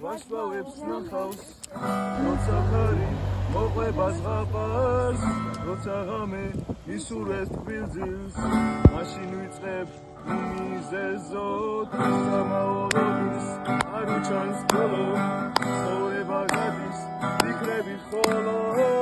ვარსკვლავებს ნახავს როცა ხარი მოყვება ზღაპარს როცა ღამე ისურვეს თბილძილს მაშინ ვიწყებ მიზეზოთ გამავალის არ უჩანს ბოლო ცხოვრება გადის ფიქრები ხოლო